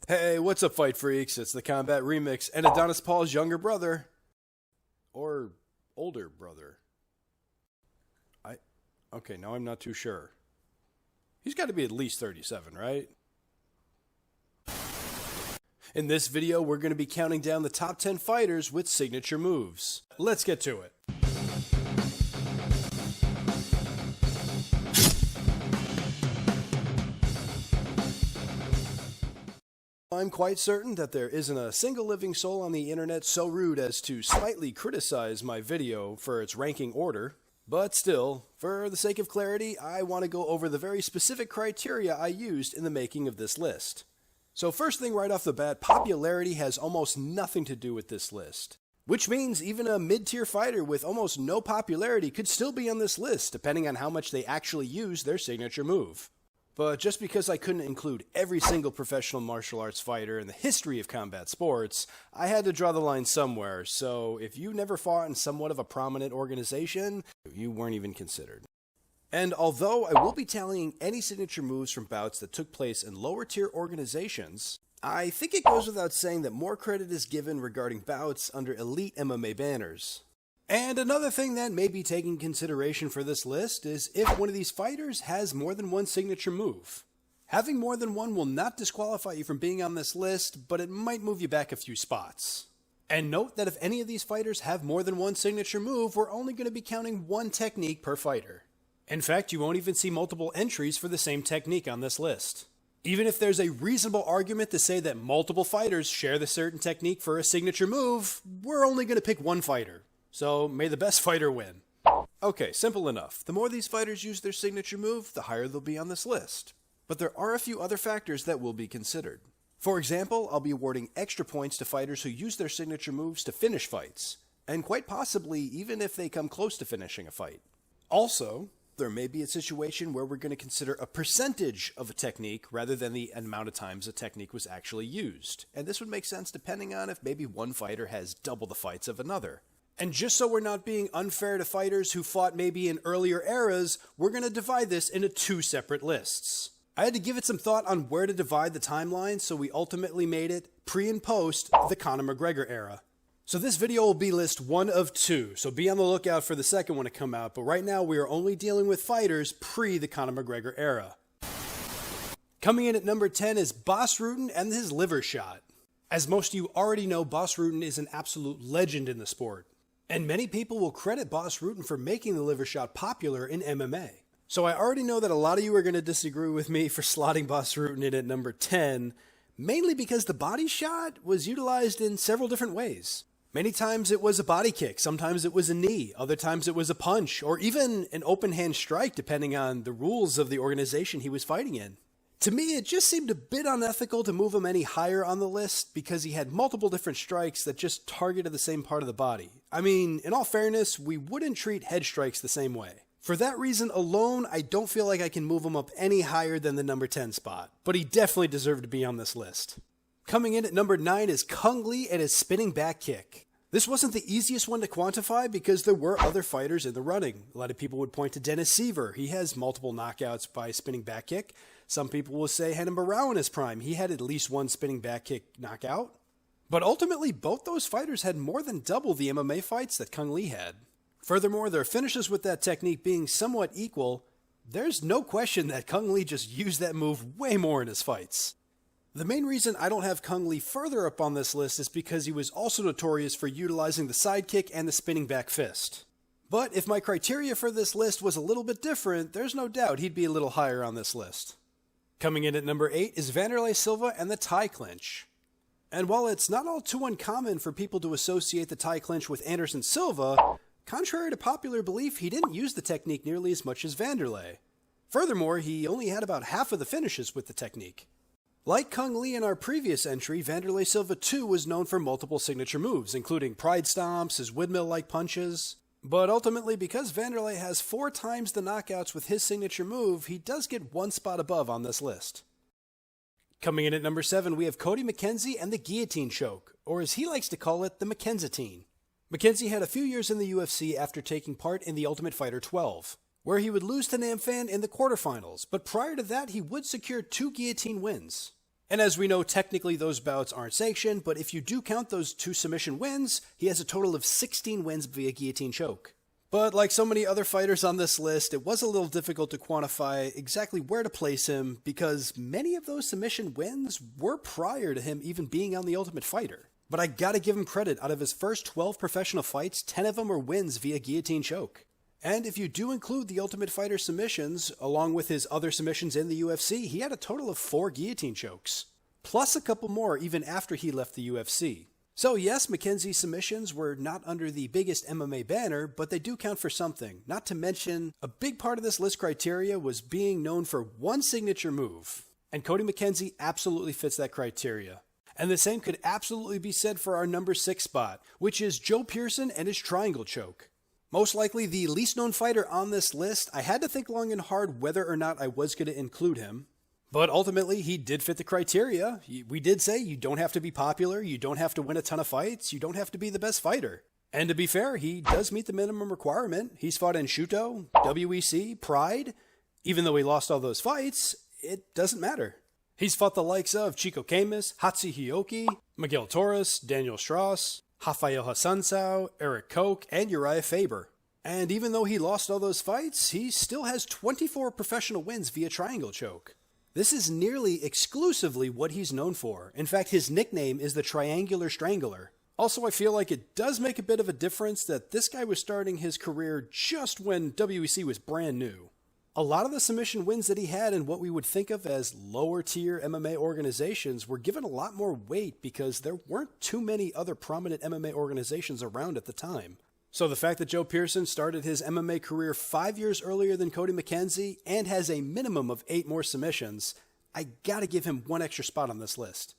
Hey, what's up, fight freaks? It's the Combat Remix and Adonis Paul's younger brother. Or older brother. Okay, now I'm not too sure. He's got to be at least 37, right? In this video, we're going to be counting down the top 10 fighters with signature moves. Let's get to it. I'm quite certain that there isn't a single living soul on the internet so rude as to slightly criticize my video for its ranking order. But still, for the sake of clarity, I want to go over the very specific criteria I used in the making of this list. So first thing right off the bat, popularity has almost nothing to do with this list. Which means even a mid-tier fighter with almost no popularity could still be on this list, depending on how much they actually use their signature move. But just because I couldn't include every single professional martial arts fighter in the history of combat sports, I had to draw the line somewhere, so if you never fought in somewhat of a prominent organization, you weren't even considered. And although I will be tallying any signature moves from bouts that took place in lower tier organizations, I think it goes without saying that more credit is given regarding bouts under elite MMA banners. And another thing that may be taken consideration for this list is if one of these fighters has more than one signature move. Having more than one will not disqualify you from being on this list, but it might move you back a few spots. And note that if any of these fighters have more than one signature move, we're only going to be counting one technique per fighter. In fact, you won't even see multiple entries for the same technique on this list. Even if there's a reasonable argument to say that multiple fighters share the certain technique for a signature move, we're only going to pick one fighter. So, may the best fighter win. Okay, simple enough. The more these fighters use their signature move, the higher they'll be on this list. But there are a few other factors that will be considered. For example, I'll be awarding extra points to fighters who use their signature moves to finish fights, and quite possibly even if they come close to finishing a fight. Also, there may be a situation where we're going to consider a percentage of a technique rather than the amount of times a technique was actually used. And this would make sense depending on if maybe one fighter has double the fights of another. And just so we're not being unfair to fighters who fought maybe in earlier eras, we're going to divide this into two separate lists. I had to give it some thought on where to divide the timeline, so we ultimately made it pre and post the Conor McGregor era. So this video will be list 1 of 2, so be on the lookout for the second one to come out, but right now we are only dealing with fighters pre the Conor McGregor era. Coming in at number 10 is Bas Rutten and his liver shot. As most of you already know, Bas Rutten is an absolute legend in the sport. And many people will credit Bas Rutten for making the liver shot popular in MMA. So I already know that a lot of you are going to disagree with me for slotting Bas Rutten in at number 10, mainly because the body shot was utilized in several different ways. Many times it was a body kick, sometimes it was a knee, other times it was a punch, or even an open hand strike depending on the rules of the organization he was fighting in. To me, it just seemed a bit unethical to move him any higher on the list because he had multiple different strikes that just targeted the same part of the body. I mean, in all fairness, we wouldn't treat head strikes the same way. For that reason alone, I don't feel like I can move him up any higher than the number 10 spot, but he definitely deserved to be on this list. Coming in at number 9 is Kung Lee and his spinning back kick. This wasn't the easiest one to quantify because there were other fighters in the running. A lot of people would point to Dennis Seaver. He has multiple knockouts by spinning back kick. Some people will say Renan Barão in his prime. He had at least one spinning back kick knockout. But ultimately, both those fighters had more than double the MMA fights that Kung Lee had. Furthermore, their finishes with that technique being somewhat equal, there's no question that Kung Lee just used that move way more in his fights. The main reason I don't have Kung Lee further up on this list is because he was also notorious for utilizing the side kick and the spinning back fist. But if my criteria for this list was a little bit different, there's no doubt he'd be a little higher on this list. Coming in at number 8 is Wanderlei Silva and the Thai clinch. And while it's not all too uncommon for people to associate the Thai clinch with Anderson Silva, contrary to popular belief, he didn't use the technique nearly as much as Wanderlei. Furthermore, he only had about half of the finishes with the technique. Like Kung Lee in our previous entry, Wanderlei Silva too was known for multiple signature moves, including pride stomps, his windmill-like punches. But ultimately, because Wanderlei has 4 times the knockouts with his signature move, he does get one spot above on this list. Coming in at number 7, we have Cody McKenzie and the guillotine choke, or as he likes to call it, the McKenzatine. McKenzie had a few years in the UFC after taking part in the Ultimate Fighter 12, where he would lose to Nam Phan in the quarterfinals, but prior to that he would secure 2 guillotine wins. And as we know, technically those bouts aren't sanctioned, but if you do count those 2 submission wins, he has a total of 16 wins via guillotine choke. But like so many other fighters on this list, it was a little difficult to quantify exactly where to place him because many of those submission wins were prior to him even being on The Ultimate Fighter. But I gotta give him credit, out of his first 12 professional fights, 10 of them were wins via guillotine choke. And if you do include The Ultimate Fighter submissions, along with his other submissions in the UFC, he had a total of 4 guillotine chokes. Plus a couple more even after he left the UFC. So yes, Mackenzie's submissions were not under the biggest MMA banner, but they do count for something. Not to mention, a big part of this list criteria was being known for one signature move. And Cody Mackenzie absolutely fits that criteria. And the same could absolutely be said for our number 6 spot, which is Joe Pearson and his triangle choke. Most likely the least known fighter on this list, I had to think long and hard whether or not I was going to include him. But ultimately, he did fit the criteria. We did say you don't have to be popular, you don't have to win a ton of fights, you don't have to be the best fighter. And to be fair, he does meet the minimum requirement. He's fought in Shuto, WEC, Pride. Even though he lost all those fights, it doesn't matter. He's fought the likes of Chico Camus, Hatsi Hioki, Miguel Torres, Daniel Strauss, Rafael Hassansao, Eric Koch, and Uriah Faber. And even though he lost all those fights, he still has 24 professional wins via triangle choke. This is nearly exclusively what he's known for. In fact, his nickname is the Triangular Strangler. Also, I feel like it does make a bit of a difference that this guy was starting his career just when WEC was brand new. A lot of the submission wins that he had in what we would think of as lower tier MMA organizations were given a lot more weight because there weren't too many other prominent MMA organizations around at the time. So the fact that Joe Pearson started his MMA career 5 years earlier than Cody Mackenzie and has a minimum of 8 more submissions, I gotta give him one extra spot on this list.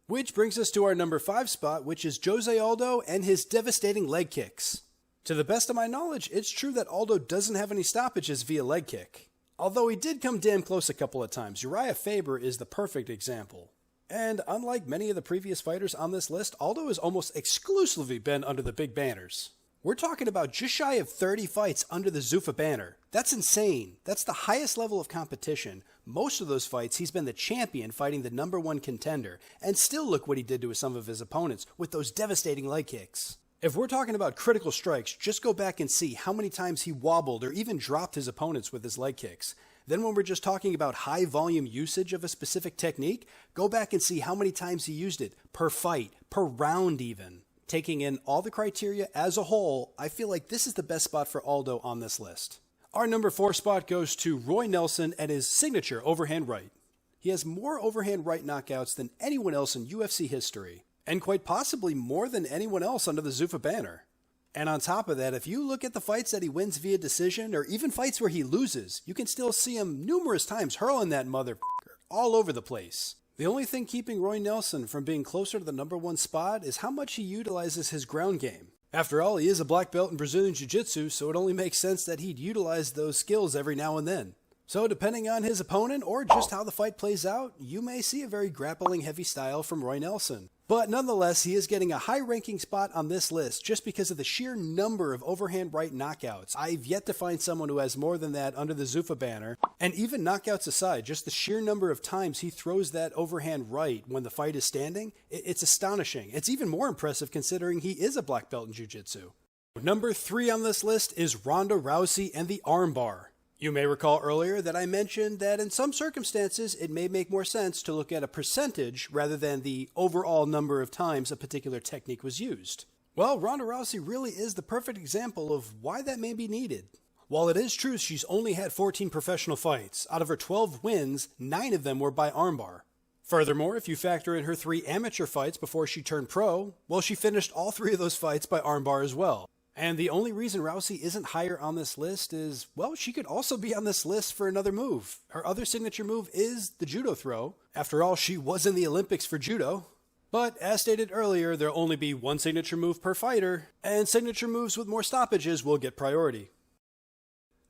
Which brings us to our number 5 spot, which is Jose Aldo and his devastating leg kicks. To the best of my knowledge, it's true that Aldo doesn't have any stoppages via leg kick. Although he did come damn close a couple of times. Uriah Faber is the perfect example. And unlike many of the previous fighters on this list, Aldo has almost exclusively been under the big banners. We're talking about just shy of 30 fights under the Zuffa banner. That's insane. That's the highest level of competition. Most of those fights, he's been the champion fighting the number 1 contender. And still look what he did to some of his opponents with those devastating leg kicks. If we're talking about critical strikes, just go back and see how many times he wobbled or even dropped his opponents with his leg kicks. Then when we're just talking about high volume usage of a specific technique, go back and see how many times he used it per fight, per round even. Taking in all the criteria as a whole, I feel like this is the best spot for Aldo on this list. Our number 4 spot goes to Roy Nelson and his signature overhand right. He has more overhand right knockouts than anyone else in UFC history. And quite possibly more than anyone else under the Zuffa banner. And on top of that, if you look at the fights that he wins via decision, or even fights where he loses, you can still see him numerous times hurling that motherfucker all over the place. The only thing keeping Roy Nelson from being closer to the number 1 spot is how much he utilizes his ground game. After all, he is a black belt in Brazilian Jiu-Jitsu, so it only makes sense that he'd utilize those skills every now and then. So depending on his opponent or just how the fight plays out, you may see a very grappling heavy style from Roy Nelson. But nonetheless, he is getting a high ranking spot on this list just because of the sheer number of overhand right knockouts. I've yet to find someone who has more than that under the Zuffa banner. And even knockouts aside, just the sheer number of times he throws that overhand right when the fight is standing, it's astonishing. It's even more impressive considering he is a black belt in Jiu-Jitsu. Number 3 on this list is Ronda Rousey and the armbar. You may recall earlier that I mentioned that in some circumstances it may make more sense to look at a percentage rather than the overall number of times a particular technique was used. Well, Ronda Rousey really is the perfect example of why that may be needed. While it is true she's only had 14 professional fights, out of her 12 wins, 9 of them were by armbar. Furthermore, if you factor in her 3 amateur fights before she turned pro, well, she finished all 3 of those fights by armbar as well. And the only reason Rousey isn't higher on this list is, well, she could also be on this list for another move. Her other signature move is the judo throw. After all, she was in the Olympics for judo. But as stated earlier, there'll only be 1 signature move per fighter, and signature moves with more stoppages will get priority.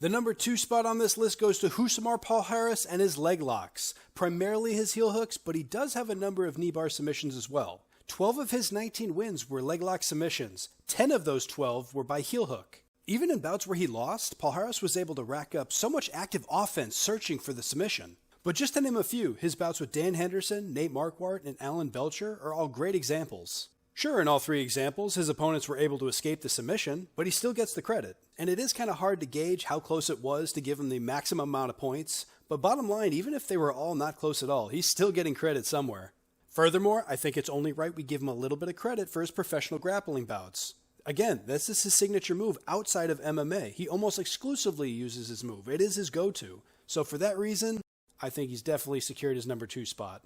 The number 2 spot on this list goes to Rousimar Palhares and his leg locks. Primarily his heel hooks, but he does have a number of knee bar submissions as well. 12 of his 19 wins were leg lock submissions. 10 of those 12 were by heel hook. Even in bouts where he lost, Palhares was able to rack up so much active offense searching for the submission. But just to name a few, his bouts with Dan Henderson, Nate Marquardt, and Alan Belcher are all great examples. Sure, in all three examples, his opponents were able to escape the submission, but he still gets the credit. And it is kind of hard to gauge how close it was to give him the maximum amount of points, but bottom line, even if they were all not close at all, he's still getting credit somewhere. Furthermore, I think it's only right we give him a little bit of credit for his professional grappling bouts. Again, this is his signature move outside of MMA. He almost exclusively uses his move. It is his go-to. So for that reason, I think he's definitely secured his number 2 spot.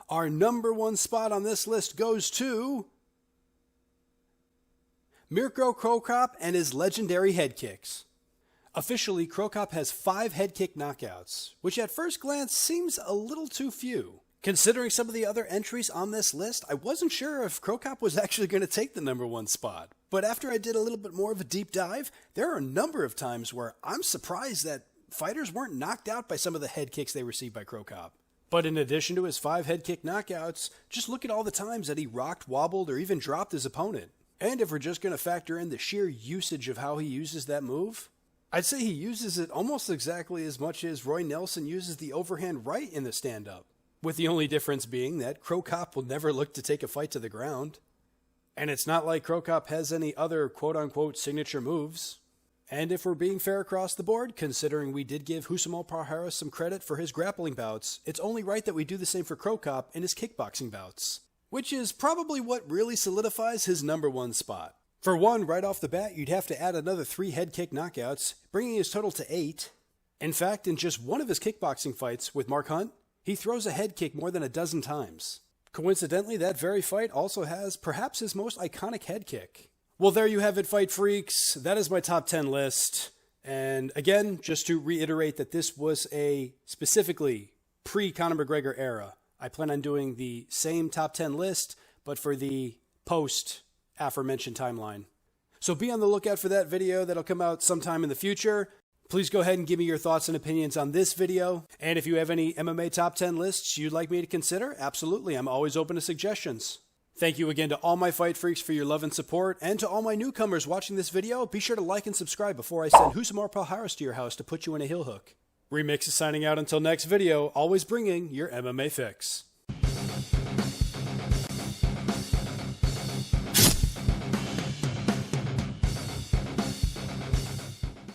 Our number 1 spot on this list goes to Mirko Cro Cop and his legendary head kicks. Officially, Cro Cop has 5 head kick knockouts, which at first glance seems a little too few. Considering some of the other entries on this list, I wasn't sure if Cro Cop was actually going to take the number 1 spot. But after I did a little bit more of a deep dive, there are a number of times where I'm surprised that fighters weren't knocked out by some of the head kicks they received by Cro Cop. But in addition to his 5 head kick knockouts, just look at all the times that he rocked, wobbled, or even dropped his opponent. And if we're just going to factor in the sheer usage of how he uses that move, I'd say he uses it almost exactly as much as Roy Nelson uses the overhand right in the stand-up. With the only difference being that Cro Cop will never look to take a fight to the ground. And it's not like Cro Cop has any other quote-unquote signature moves. And if we're being fair across the board, considering we did give Rousimar Palhares some credit for his grappling bouts, it's only right that we do the same for Cro Cop in his kickboxing bouts. Which is probably what really solidifies his number 1 spot. For one, right off the bat, you'd have to add another 3 head kick knockouts, bringing his total to 8. In fact, in just one of his kickboxing fights with Mark Hunt, he throws a head kick more than a dozen times. Coincidentally, that very fight also has perhaps his most iconic head kick. Well, there you have it, Fight Freaks. That is my top 10 list. And again, just to reiterate that this was a specifically pre-Conor McGregor era. I plan on doing the same top 10 list, but for the post-aforementioned timeline. So be on the lookout for that video. That'll come out sometime in the future. Please go ahead and give me your thoughts and opinions on this video. And if you have any MMA top 10 lists you'd like me to consider, absolutely, I'm always open to suggestions. Thank you again to all my Fight Freaks for your love and support, and to all my newcomers watching this video, be sure to like and subscribe before I send Rousimar Palhares to your house to put you in a heel hook. Remix is signing out until next video, always bringing your MMA fix.